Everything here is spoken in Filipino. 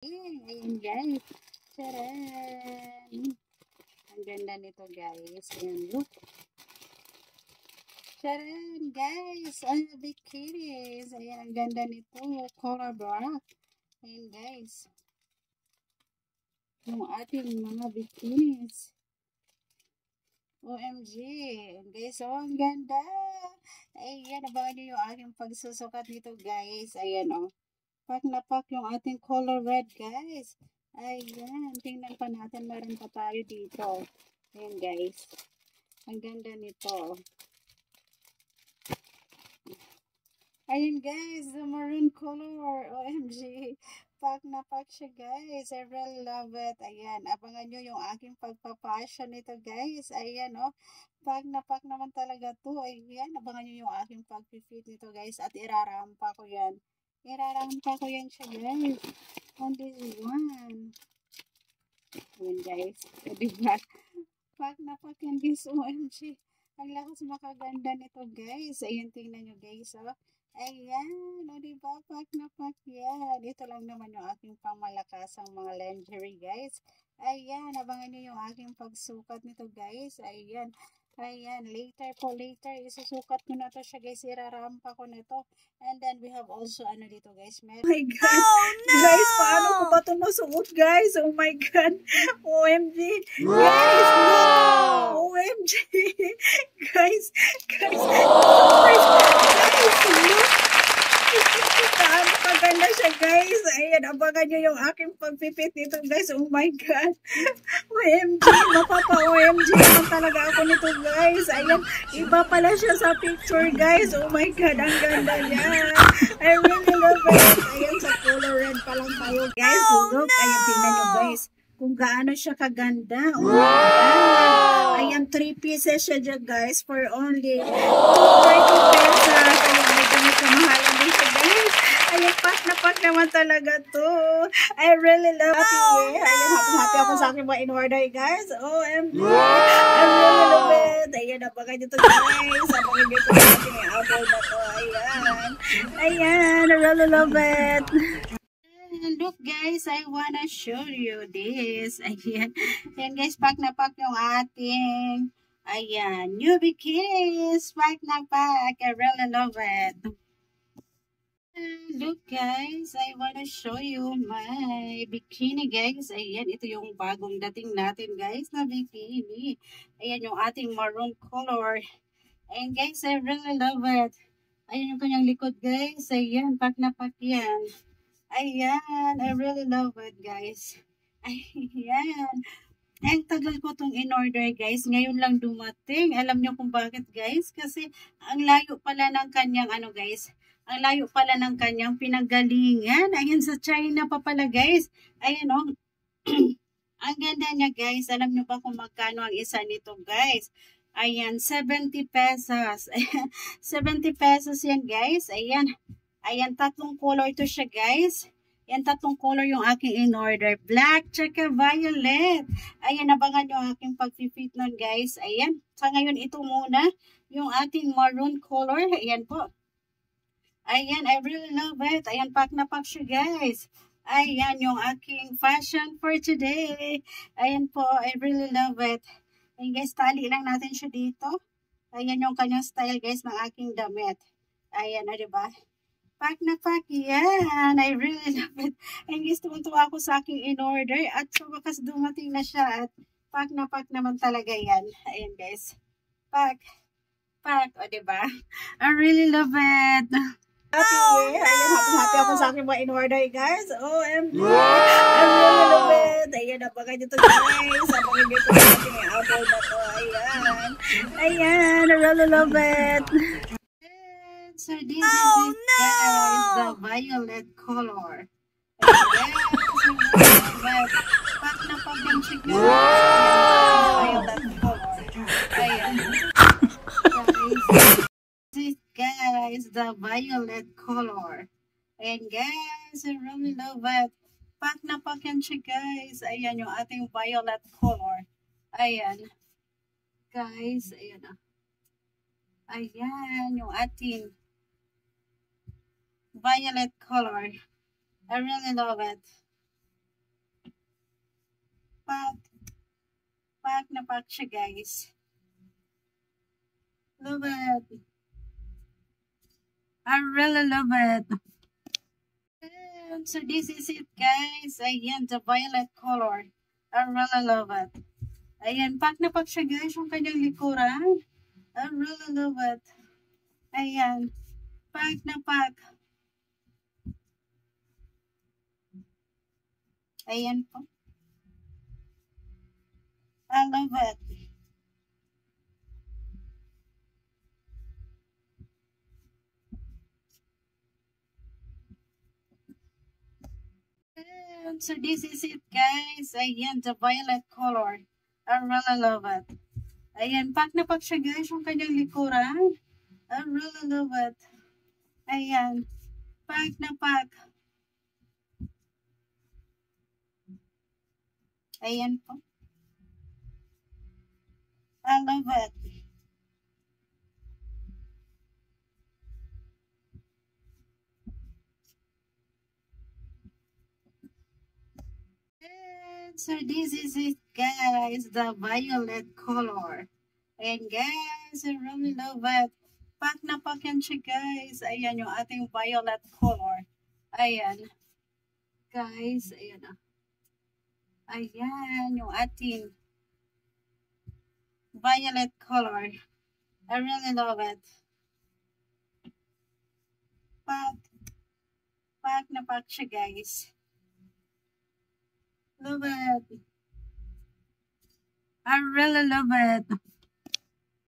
Ayan guys. Charan! Ang ganda nito guys. Ayan, look. Charan guys! Ang bikinis. Ayan, ang ganda nito. Color black. Ayan guys. Yung ating mga bikinis. OMG. Guys, oh, ang ganda. Ayan, abangan nyo yung aking pagsusukat nito guys. Ayan, oh. Pak na pak yung ating color red guys. Ayan, tingnan pa natin, meron pa tayo dito. Ayan guys, ang ganda nito. Ayan guys, the maroon color, OMG. Pak na pak siya guys, I really love it. Ayan, abangan nyo yung aking pagpapasya nito guys. Ayan oh, pak na pak naman talaga to. Ayan, abangan nyo yung aking pagpipit nito guys. At irarampa ko yan. Irarampa ko yan siya guys. On this one. Ayan guys. O diba? Pak na pak yan guys. OMG. Ang lakas makaganda nito guys. Ayan, tingnan nyo guys. Oh. Ayan. O diba? Pak na pak yan. Ito lang naman yung aking pangmalakasang mga lingerie guys. Ayan. Abangan nyo yung aking pagsukat nito guys. Ayan. Ayan, later po, later, isusukat ko na to siya guys, irarampa ko na to. And then, we have also, ano dito guys, oh my God. Oh, no! Guys, paano ko ba ito masuot guys? Oh my God. OMG. Wow! Guys, look. OMG. Guys, guys, look. Paano kaganda siya guys. Ayan, abangan nyo yung aking pagpipit nito guys. Oh my God. OMG, mapapa-OMG naman talaga ako nito guys. Ayan, iba pala siya sa picture guys. Oh my God, ang ganda niya. I really love it. Ayan, sa color red pa lang tayo guys. Look, ayan, tingnan nyo guys. Kung gaano siya kaganda. Oh my God. Ayan, 3 pieces siya dyan guys for only 30 pesos. Ayan, medyo may kamahalan din siya guys. Ayan, pak na pak naman talaga to. I really love it. Ayan, happy ako sa aking mga in-order guys. OMG. I really love it. Ayan, abangan nyo to guys. Abangan nyo to sa ating apple na to. Ayan. Ayan, I really love it. Look guys, I wanna show you this. Ayan. Ayan guys, pak na pak yung ating, ayan, new bikinis. Pak na pak. I really love it. Look guys, I wanna show you my bikini guys. Ayan, ito yung bagong dating natin guys na bikini. Ayan yung ating maroon color. Ayan guys, I really love it. Ayan yung kanyang likod guys. Ayan, pak na pak yan. Ayan, I really love it guys. Ayan. Ang tagal ko itong in-order guys. Ngayon lang dumating. Alam nyo kung bakit guys? Kasi ang layo pala ng kanyang ano guys. Ang layo pala ng kanyang pinanggalingan. Ayan, sa China pa pala guys. Ayan o. Ang ganda niya guys. Alam nyo ba kung magkano ang isa nito guys? Ayan, 70 pesos. 70 pesos yan guys. Ayan. Ayan, tatlong color to siya guys. Yan, tatlong color yung aking in-order. Black, tsaka violet. Ayan, abangan nyo ang aking pag-fit nun, guys. Ayan. Sa ngayon, ito muna. Yung ating maroon color. Ayan po. Ayan, I really love it. Ayan, pak na pak siya, guys. Ayan, yung aking fashion for today. Ayan po, I really love it. Ayan, guys, tali lang natin siya dito. Ayan yung kanyang style, guys, ng aking damit. Ayan, o, diba? Pak na pak, yan. I really love it. And guys, tumuntuwa ako sa aking in-order. At sa wakas dumating na siya. At pak na pak naman talaga yan. Ayan guys. Pak. Pak. O diba? I really love it. Happy. Ayan, happy ako sa aking mga in-order guys. OMG. I really love it. Ayan, abangan nyo to guys. Abangan nyo to sa aking apple na to. Ayan. Ayan, I really love it. So this is it, guys, the violet color. Yes, pak na pak yung siya violet color. Ayan. This is, guys, the violet color. Ayan guys, I really love it. Pak na pak yan siya guys. Ayan yung ating violet color. Ayan. Guys, ayan na. Ayan yung ating violet color. I really love it. Pack na pack siya, guys. Love it. I really love it. And so this is it, guys. Ayan, the violet color. I really love it. Ayan, pack na pack siya, guys, yung kanyang likuran. I really love it. Ayan, pack na pack. Ayan po. I love it. And so this is it, guys. Ayan, the violet color. I really love it. Ayan, pack na pack siya, guys, yung kanyang likuran. I really love it. Ayan, pack na pack. Ayan po. I love it. And so this is it, guys, the violet color. And guys, I really love it. Pack na pack yan siya, guys. Ayan yung ating violet color. Ayan. Guys, ayan na. Ayan yung ating violet color. I really love it. Pack na pack siya, guys. Love it. I really love it.